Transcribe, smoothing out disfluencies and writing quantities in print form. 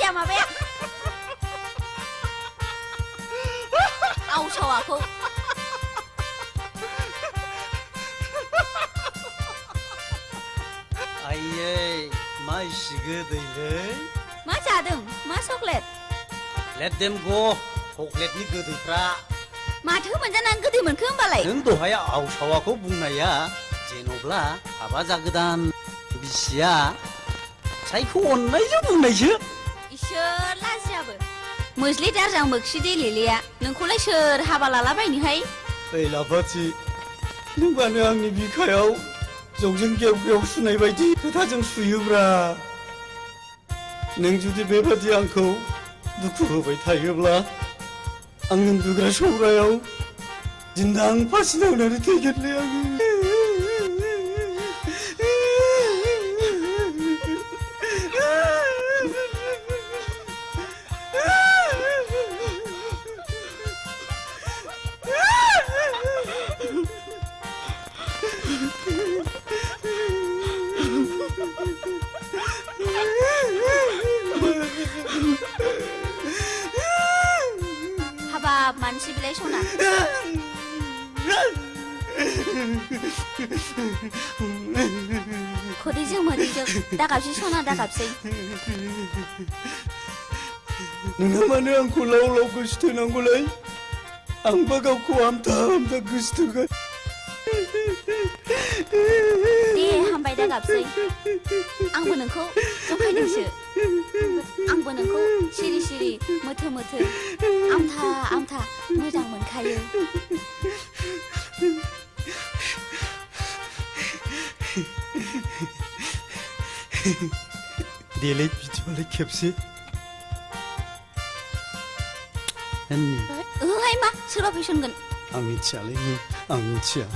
फैया माबाया आवसावाखौ आइयै मा इसे गोदैलै मा जादों मा चकलेट लेट देम गो चकलेटनि गोदैफ्रा माथो मोनजानानै गोदै मोनखो होमबालाय नों दहाय आवसावाखौ बुंनाया जेन'ब्ला हाबा जागोदान बिसिया फिसायखौ अननायजों बुंनायसो इसोर लाजियाबो मोज्लि दारजां मोख्रि देलेलेया नोंखौलाय सोर हाबा लालाबायनोहाय ओइ लाफाथि नों मानो आंनि बिखायाव जौजों गेव गेव सुनाय बायदि खोथाजों सुयोब्रा नों जुदि बेबादि आंखौ दुखु होबाय थायोब्ला आं उन्दुग्रा सौरायाव दिन्दां फासि नांनानै थैगोनलै आङो हाबाब मानसि बिलाइ सना खोदैजों मोदैजों दागाबसै सना दागाबसै नोंहा मानो आंखौ लाव लाव गोसोथोनांगौलै आंबा गावखौ आमथा आमथा गोसोथोगोन दे हामबाय दागाबसै आंबो नोंखौ जंखायदोंसो आंबो नोंखौ सिरि सिरि मोथो मोथो आमथा आमथा मोजां मोनखायो देलै बिदिबालाय खेबसे ओहाय मा सोरबा फैसनगोन आं मिथियालै आं मिथिया